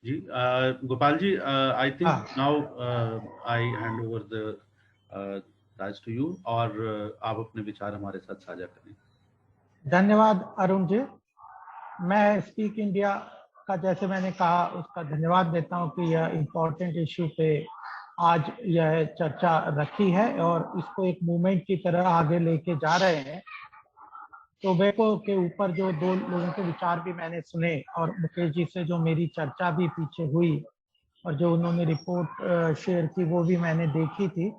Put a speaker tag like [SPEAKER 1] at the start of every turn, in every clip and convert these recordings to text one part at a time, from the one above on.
[SPEAKER 1] Ji Gopal ji, I think
[SPEAKER 2] हाँ,
[SPEAKER 1] now I hand over the taj to you, और आप अपने विचार हमारे साथ साझा करें।
[SPEAKER 2] धन्यवाद अरुण जी। मैं स्पीक इंडिया का, जैसे मैंने कहा, उसका धन्यवाद देता हूं कि यह इम्पोर्टेंट इशू पे आज यह चर्चा रखी है और इसको एक मूवमेंट की तरह आगे लेके जा रहे हैं। टोबैको के ऊपर जो दो लोगों के विचार भी मैंने सुने और मुकेश जी से जो मेरी चर्चा भी पीछे हुई और जो उन्होंने रिपोर्ट शेयर की वो भी मैंने देखी थी।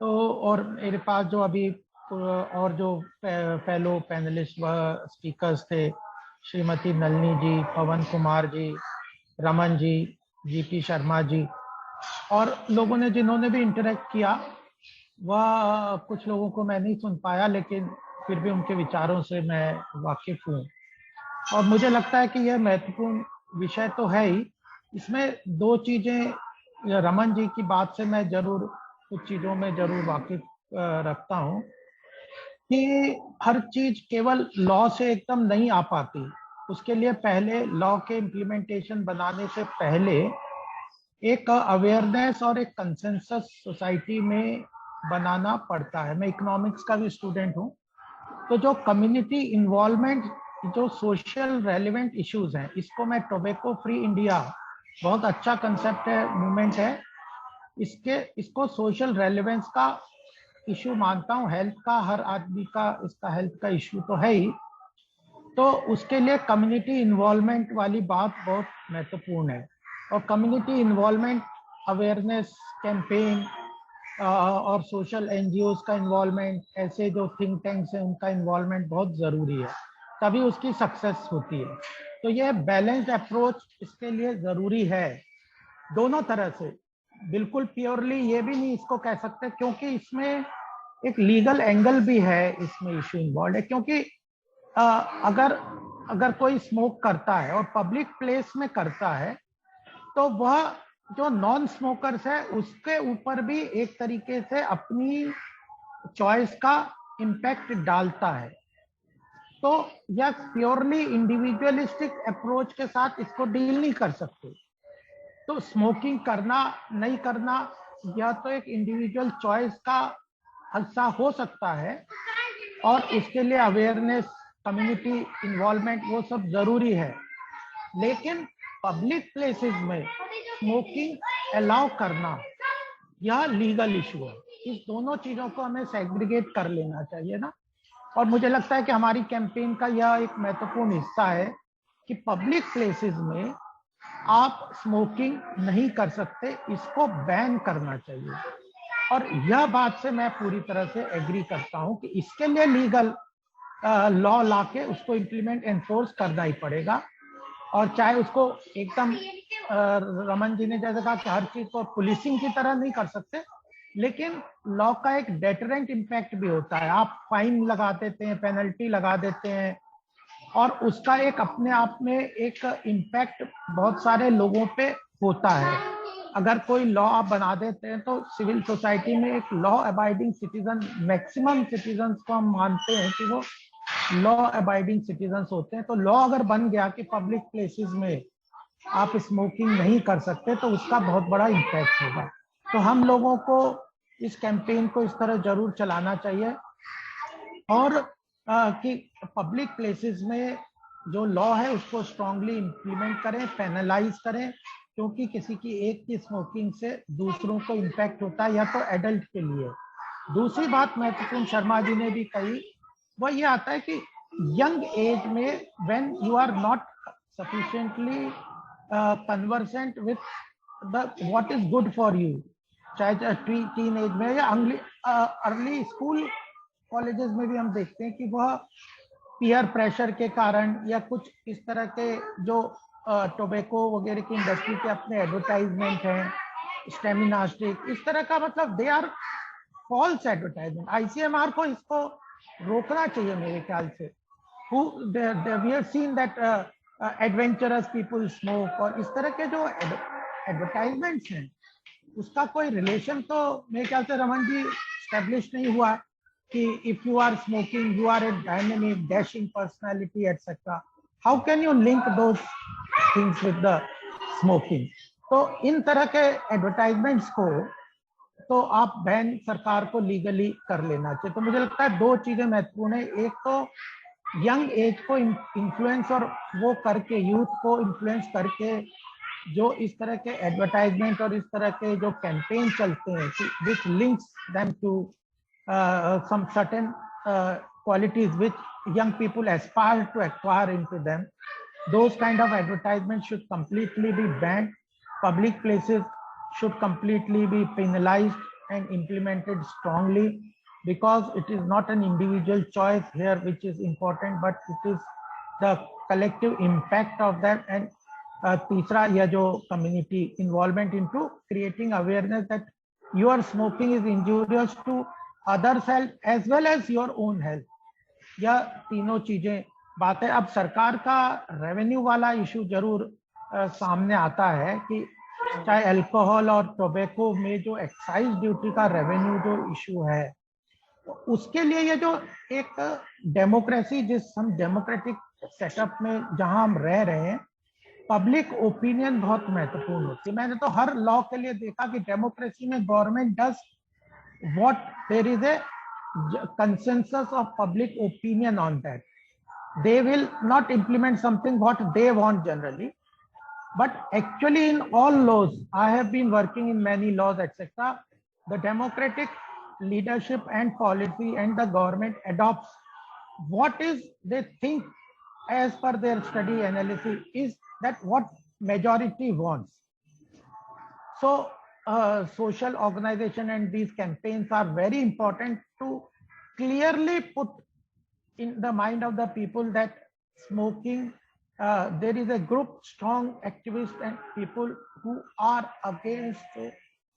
[SPEAKER 2] तो और मेरे पास जो अभी और जो फेलो पैनलिस्ट व स्पीकर्स थे, श्रीमती नलिनी जी, पवन कुमार जी, रमन जी, जीपी शर्मा जी, और लोगों ने जिन्होंने भी इंटरेक्ट किया, वह कुछ लोगों को मैं नहीं सुन पाया, लेकिन फिर भी उनके विचारों से मैं वाकिफ हूँ। और मुझे लगता है कि यह महत्वपूर्ण विषय तो है ही। इसमें दो चीजें, रमन जी की बात से मैं जरूर कुछ चीजों में जरूर वाकिफ रखता हूँ कि हर चीज केवल लॉ से एकदम नहीं आ पाती। उसके लिए पहले लॉ के इम्प्लीमेंटेशन बनाने से पहले एक अवेयरनेस और एक कंसेंसस सोसाइटी में बनाना पड़ता है। मैं इकोनॉमिक्स का भी स्टूडेंट हूँ, तो जो कम्युनिटी इन्वॉल्वमेंट, जो सोशल रेलिवेंट इश्यूज हैं, इसको मैं टोबैको फ्री इंडिया, बहुत अच्छा कंसेप्ट है, मूवमेंट है, इसको सोशल रेलिवेंस का इशू मानता हूँ। हेल्थ का, हर आदमी का इसका हेल्थ का इशू तो है ही, तो उसके लिए कम्युनिटी इन्वॉल्वमेंट वाली बात बहुत महत्वपूर्ण है। और कम्युनिटी इन्वॉल्वमेंट, अवेयरनेस कैंपेन और सोशल एनजीओज का इन्वॉल्वमेंट, ऐसे जो थिंक टैंक्स हैं उनका इन्वॉल्वमेंट बहुत ज़रूरी है, तभी उसकी सक्सेस होती है। तो ये बैलेंस्ड अप्रोच इसके लिए ज़रूरी है, दोनों तरह से। बिल्कुल प्योरली ये भी नहीं इसको कह सकते, क्योंकि इसमें एक लीगल एंगल भी है, इसमें इशू इन्वॉल्व है। क्योंकि अगर अगर कोई स्मोक करता है और पब्लिक प्लेस में करता है, तो वह जो नॉन स्मोकर्स है उसके ऊपर भी एक तरीके से अपनी चॉइस का इम्पैक्ट डालता है। तो यह प्योरली इंडिविजुअलिस्टिक अप्रोच के साथ इसको डील नहीं कर सकते। तो स्मोकिंग करना नहीं करना, यह तो एक इंडिविजुअल चॉइस का हिस्सा हो सकता है, और उसके लिए अवेयरनेस, कम्युनिटी इन्वॉल्वमेंट, वो सब जरूरी है। लेकिन पब्लिक प्लेसेस में स्मोकिंग अलाउ करना, यह लीगल इशू है। इस दोनों चीजों को हमें सेग्रीगेट कर लेना चाहिए ना। और मुझे लगता है कि हमारी कैंपेन का यह एक महत्वपूर्ण हिस्सा है कि पब्लिक प्लेसेस में आप स्मोकिंग नहीं कर सकते, इसको बैन करना चाहिए। और यह बात से मैं पूरी तरह से एग्री करता हूं कि इसके लिए लीगल लॉ लाके उसको इम्प्लीमेंट एनफोर्स करना ही पड़ेगा। और चाहे उसको एकदम रमन जी ने जैसे कहा कि हर चीज को पुलिसिंग की तरह नहीं कर सकते, लेकिन लॉ का एक डेटरेंट इम्पैक्ट भी होता है। आप फाइन लगा देते हैं, पेनल्टी लगा देते हैं, और उसका एक अपने आप में एक इम्पैक्ट बहुत सारे लोगों पे होता है। अगर कोई लॉ आप बना देते हैं तो सिविल सोसाइटी में एक law abiding citizen, maximum citizens को हम मानते हैं कि वो लॉ अबाइडिंग सिटीजन्स होते हैं। तो लॉ अगर बन गया कि पब्लिक प्लेसेस में आप स्मोकिंग नहीं कर सकते, तो उसका बहुत बड़ा इम्पैक्ट होगा। तो हम लोगों को इस कैंपेन को इस तरह जरूर चलाना चाहिए, और कि पब्लिक प्लेसेस में जो लॉ है उसको स्ट्रांगली इम्प्लीमेंट करें, पेनलाइज करें, क्योंकि किसी की एक की स्मोकिंग से दूसरों को इम्पैक्ट होता है, या तो एडल्ट के लिए। दूसरी बात महत्वपूर्ण शर्मा जी ने भी कही, वो ये आता है कि यंग एज में when you are not sufficiently conversant with the what is good for you, चाहे टीन एज में या अर्ली स्कूल कॉलेजेस में भी हम देखते हैं कि वह पीयर प्रेशर के कारण या कुछ इस तरह के जो टोबैको वगैरह की इंडस्ट्री के अपने एडवर्टाइजमेंट हैं, स्टेमिना स्टिक, इस तरह का, मतलब they are false advertisement. ICMR को इसको रोकना चाहिए मेरे ख्याल से। We have seen that adventurous people smoke, और इस तरह के जो एडवर्टाइजमेंट्स हैं उसका कोई रिलेशन तो मेरे ख्याल से रमन जी स्टैब्लिश नहीं हुआ कि if you are smoking you are a dynamic dashing personality etc. How can you link those things with the smoking. तो इन तरह के एडवर्टाइजमेंट्स को तो आप बैन सरकार को लीगली कर लेना चाहिए। तो मुझे लगता है दो चीजें महत्वपूर्ण है, एक तो यंग एज को इन्फ्लुएंस और वो करके यूथ को इन्फ्लुएंस करके जो इस तरह के एडवर्टाइजमेंट और इस तरह के जो कैंपेन चलते हैं which links them to some certain qualities which young people aspire to acquire into them, those kind of advertisements should completely be banned. Public places should completely be penalized and implemented strongly, because it is not an individual choice here which is important, but it is the collective impact of that. And तीसरा यह जो community involvement into creating awareness that your smoking is injurious to others health as well as your own health. यह तीनों चीजें बात है। अब सरकार का रेवेन्यू वाला इशू जरूर सामने आता है कि चाहे अल्कोहल और टोबैको में जो एक्साइज ड्यूटी का रेवेन्यू जो इशू है, उसके लिए ये जो एक डेमोक्रेसी, जिस हम डेमोक्रेटिक सेटअप में जहां हम रह रहे हैं, पब्लिक ओपिनियन बहुत महत्वपूर्ण होती है। मैंने तो हर लॉ के लिए देखा कि डेमोक्रेसी में government does what there is a consensus of public opinion on that. They will not implement something what they want generally, but actually in all laws, I have been working in many laws etc., the democratic leadership and policy and the government adopts what is they think as per their study analysis is that what majority wants. So social organization and these campaigns are very important to clearly put in the mind of the people that smoking, there is a group strong activists and people who are against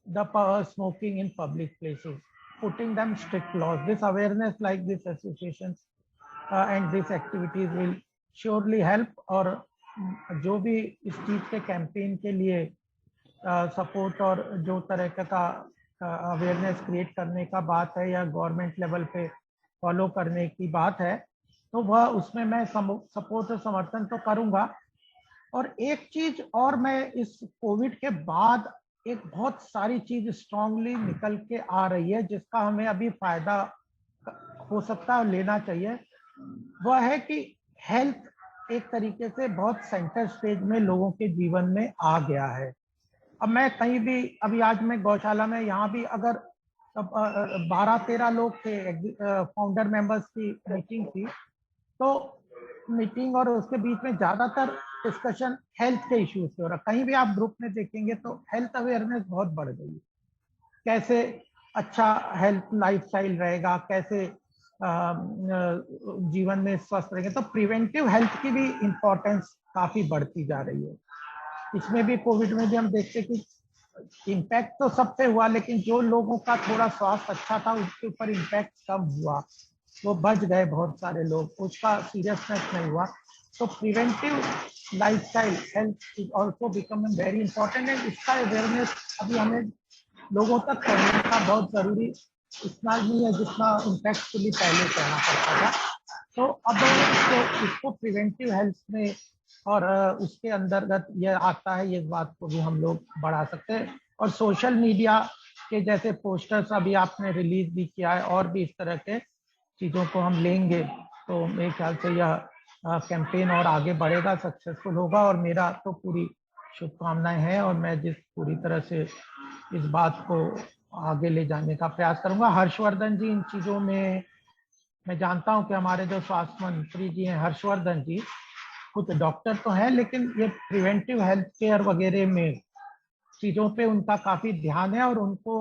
[SPEAKER 2] the smoking in public places, putting them strict laws. This awareness like these associations and these activities will surely help. और जो भी इस चीज के campaign के लिए support और जो तरह का अवेयरनेस क्रिएट करने का बात है या गवर्नमेंट लेवल पे फॉलो करने की बात है, तो वह उसमें मैं सपोर्ट और समर्थन तो करूंगा। और एक चीज और, मैं इस कोविड के बाद एक बहुत सारी चीज स्ट्रांगली निकल के आ रही है जिसका हमें अभी फायदा हो सकता है लेना चाहिए, वह है कि हेल्थ एक तरीके से बहुत सेंटर स्टेज में लोगों के जीवन में आ गया है। अब मैं कहीं भी, अभी आज मैं गौशाला में, यहाँ भी अगर 12-13 लोग थे, फाउंडर मेंबर्स की मीटिंग थी, तो मीटिंग और उसके बीच में ज्यादातर डिस्कशन हेल्थ के इश्यूज पे हो रहा। कहीं भी आप ग्रुप में देखेंगे तो हेल्थ अवेयरनेस बहुत बढ़ गई है, कैसे अच्छा हेल्थ लाइफस्टाइल रहेगा, कैसे जीवन में स्वस्थ रहेंगे। तो प्रिवेंटिव हेल्थ की भी इम्पोर्टेंस काफी बढ़ती जा रही है। इसमें भी कोविड में भी हम देखते कि इम्पैक्ट तो सब पे हुआ, लेकिन जो लोगों का थोड़ा स्वास्थ्य अच्छा था उसके ऊपर इम्पैक्ट कम हुआ, वो बच गए बहुत सारे लोग, उसका सीरियसनेस नहीं हुआ। तो preventive lifestyle health is also becoming very important है। इसका अवेयरनेस अभी हमें लोगों तक करने का बहुत जरूरी इतना नहीं है जितना इम्पैक्टफुली पहले कहना पड़ता था। तो अब इसको प्रिवेंटिव हेल्थ में और उसके अंतर्गत ये आता है, ये बात को भी हम लोग बढ़ा सकते हैं। और सोशल मीडिया के जैसे पोस्टर्स अभी आपने रिलीज भी किया है, और भी इस तरह के चीज़ों को हम लेंगे तो मेरे ख्याल से यह कैंपेन और आगे बढ़ेगा, सक्सेसफुल होगा। और मेरा तो पूरी शुभकामनाएं हैं और मैं जिस पूरी तरह से इस बात को आगे ले जाने का प्रयास करूंगा। हर्षवर्धन जी, इन चीज़ों में मैं जानता हूं कि हमारे जो स्वास्थ्य मंत्री जी हैं हर्षवर्धन जी, खुद डॉक्टर तो हैं, लेकिन ये प्रिवेंटिव हेल्थ केयर वगैरह में चीज़ों पे उनका काफ़ी ध्यान है और उनको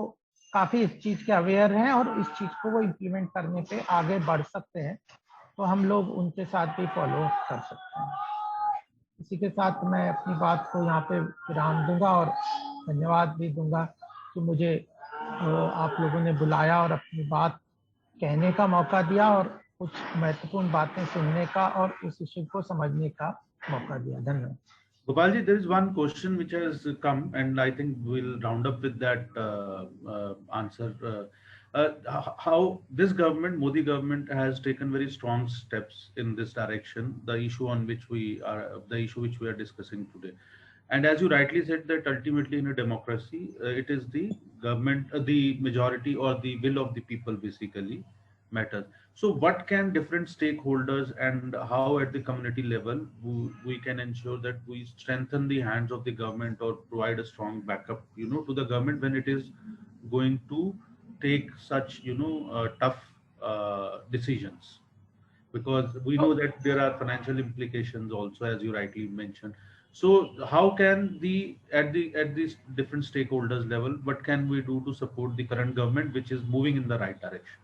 [SPEAKER 2] काफ़ी इस चीज़ के अवेयर हैं और इस चीज़ को वो इम्प्लीमेंट करने पे आगे बढ़ सकते हैं। तो हम लोग उनके साथ भी फॉलो कर सकते हैं। इसी के साथ मैं अपनी बात को यहाँ पे विराम दूंगा और धन्यवाद भी दूंगा कि मुझे आप लोगों ने बुलाया और अपनी बात कहने का मौका दिया और कुछ महत्वपूर्ण बातें सुनने का और उस इश्यू को समझने का मौका दिया। धन्यवाद।
[SPEAKER 1] Gopal ji, there is one question which has come, and I think we'll round up with that answer. How this government, Modi government, has taken very strong steps in this direction. The issue which we are discussing today, And as you rightly said, that ultimately in a democracy, it is the government, the majority or the will of the people basically matters. So, what can different stakeholders and how at the community level we can ensure that we strengthen the hands of the government or provide a strong backup, to the government when it is going to take such, tough decisions? Because we know that there are financial implications also, as you rightly mentioned. So how can the at these different stakeholders level, what can we do to support the current government which is moving in the right direction?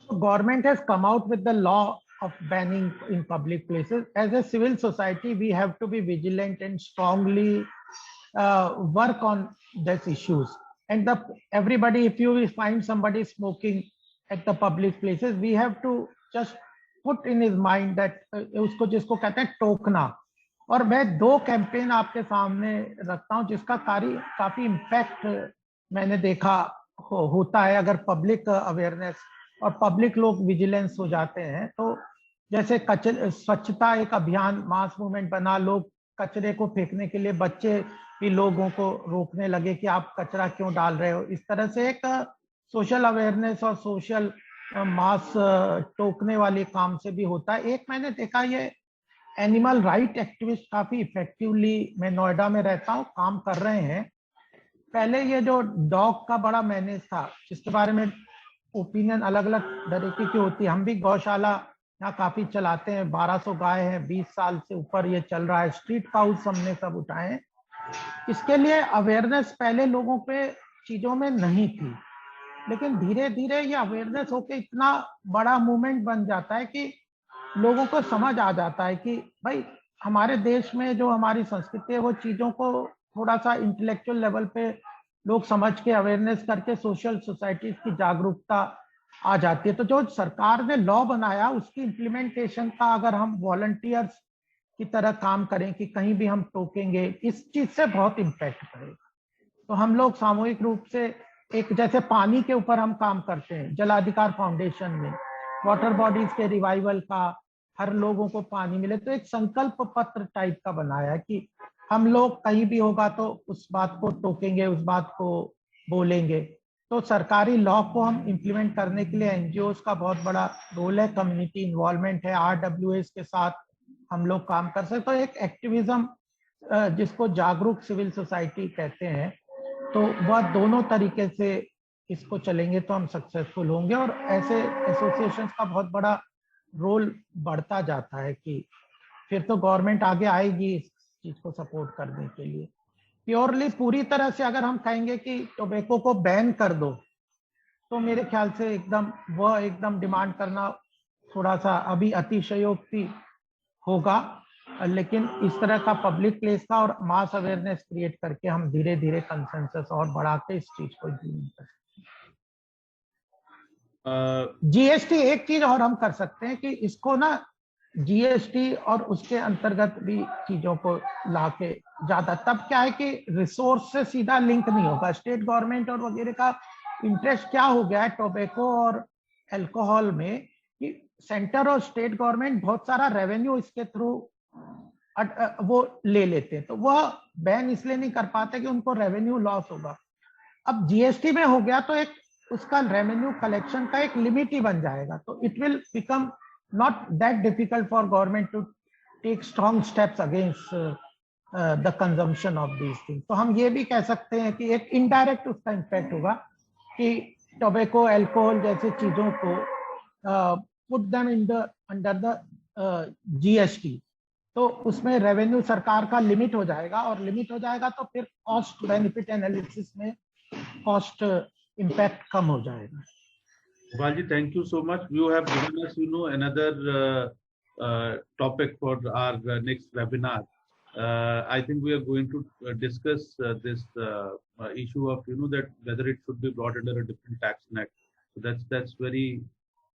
[SPEAKER 2] So government has come out with the law of banning in public places. As a civil society, we have to be vigilant and strongly work on these issues. And everybody, if you find somebody smoking at the public places, we have to just put in his mind that उसको जिसको कहते हैं टोकना. और मैं दो campaign आपके सामने रखता हूं जिसका काफी इम्पैक्ट मैंने देखा होता है अगर पब्लिक अवेयरनेस और पब्लिक लोग विजिलेंस हो जाते हैं. तो जैसे स्वच्छता एक अभियान मास मूवमेंट बना, लोग कचरे को फेंकने के लिए बच्चे भी लोगों को रोकने लगे कि आप कचरा क्यों डाल रहे हो. इस तरह से एक सोशल अवेयरनेस और सोशल मास टोकने वाले काम से भी होता है. एक मैंने देखा ये एनिमल राइट एक्टिविस्ट काफी इफेक्टिवली, मैं नोएडा में रहता हूँ, काम कर रहे हैं. पहले ये जो डॉग का बड़ा मैनेज था जिसके बारे में ओपिनियन अलग अलग तरीके की होती है. हम भी गौशाला यहाँ काफी चलाते हैं, 1200 गाय हैं, 20 साल से ऊपर ये चल रहा है. स्ट्रीट काउस हमने सब उठाए हैं. इसके लिए अवेयरनेस पहले लोगों पे चीजों में नहीं थी, लेकिन धीरे धीरे ये अवेयरनेस होके इतना बड़ा मूवमेंट बन जाता है कि लोगों को समझ आ जाता है कि भाई हमारे देश में जो हमारी संस्कृति है वो चीजों को थोड़ा सा इंटेलेक्चुअल लेवल पे लोग समझ के अवेयरनेस करके सोशल सोसाइटीज की जागरूकता आ जाती है. तो जो सरकार ने लॉ बनाया उसकी इम्प्लीमेंटेशन का अगर हम वॉलंटियर्स की तरह काम करें कि कहीं भी हम टोकेंगे, इस चीज से बहुत इम्पैक्ट पड़ेगा. तो हम लोग सामूहिक रूप से एक जैसे पानी के ऊपर हम काम करते हैं जलाधिकार फाउंडेशन में, वाटर बॉडीज के रिवाइवल का, हर लोगों को पानी मिले, तो एक संकल्प पत्र टाइप का बनाया कि हम लोग कहीं भी होगा तो उस बात को टोकेंगे, उस बात को बोलेंगे. तो सरकारी लॉ को हम इम्प्लीमेंट करने के लिए एनजीओ का बहुत बड़ा रोल है, कम्युनिटी इन्वॉल्वमेंट है, RWAs के साथ हम लोग काम कर सकते. तो एक एक्टिविज्म जिसको जागरूक सिविल सोसाइटी कहते हैं, तो वह दोनों तरीके से इसको चलेंगे तो हम सक्सेसफुल होंगे. और ऐसे एसोसिएशंस का बहुत बड़ा रोल बढ़ता जाता है कि फिर तो गवर्नमेंट आगे आएगी इस चीज को सपोर्ट करने के लिए. प्योरली पूरी तरह से अगर हम कहेंगे कि टोबैको को बैन कर दो, तो मेरे ख्याल से एकदम डिमांड करना थोड़ा सा अभी अतिशयोक्ति होगा. लेकिन इस तरह का पब्लिक प्लेस का और मास अवेयरनेस क्रिएट करके हम धीरे धीरे कंसेंसस और बढ़ा के इस चीज को इम्प्लीमेंट कर सकते हैं. जीएसटी एक चीज और हम कर सकते हैं कि इसको ना जीएसटी और उसके अंतर्गत भी चीजों को लाके ज्यादा, तब क्या है कि रिसोर्स से सीधा लिंक नहीं होगा. स्टेट गवर्नमेंट और वगैरह का इंटरेस्ट क्या हो गया है टोबैको और अल्कोहल में कि सेंटर और स्टेट गवर्नमेंट बहुत सारा रेवेन्यू इसके थ्रू वो ले लेते हैं. तो वह बैन इसलिए नहीं कर पाते कि उनको रेवेन्यू लॉस होगा. अब जीएसटी में हो गया तो एक उसका रेवेन्यू कलेक्शन का एक लिमिट ही बन जाएगा. तो it will become not that difficult for government to take strong steps against the consumption of these things. तो हम ये भी कह सकते हैं कि एक इनडायरेक्ट उसका इम्पैक्ट होगा कि टोबैको, अल्कोहल जैसे चीजों को put them in the under the GST, तो उसमें रेवेन्यू सरकार का लिमिट हो जाएगा, और लिमिट हो जाएगा तो फिर कॉस्ट बेनिफिट एनालिसिस में कॉस्ट इम्पैक्ट कम हो जाएगा.
[SPEAKER 1] Gopalji, thank you so much. You have given us, another topic for our next webinar. I think we are going to discuss this issue of, that whether it should be brought under a different tax net. So that's very.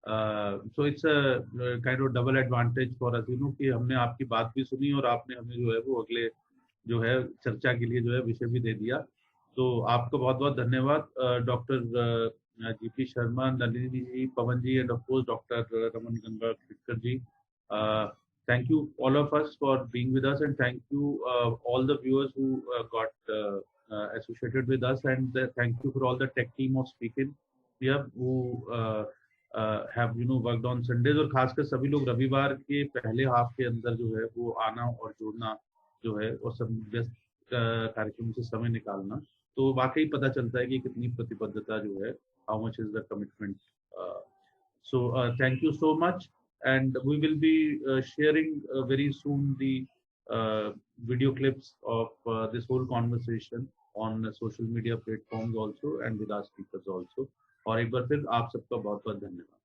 [SPEAKER 1] So it's a kind of double advantage for us, कि हमने आपकी बात भी सुनी और आपने हमें जो है वो अगले जो है चर्चा के लिए जो है विषय भी दे दिया. तो आपका बहुत बहुत धन्यवाद doctor GP Sharma, Nalini ji, Pawan ji, and of course Dr. Raman Ganga Khidkar ji. thank you all of us for being with us, and thank you all the viewers who got associated with us, and thank you for all the tech team of Speak India who have worked on Sundays, और खासकर सभी लोग रविवार के पहले half के अंदर जो है वो आना और जुड़ना जो है और सब व्यस्त कार्यक्रम से समय निकालना, तो वाकई पता चलता है कि कितनी प्रतिबद्धता जो है, how much is the commitment. So thank you so much, and we will be sharing very soon the video clips of this whole conversation on social media platforms also and with our speakers also. और एक बार फिर आप सबका बहुत बहुत धन्यवाद.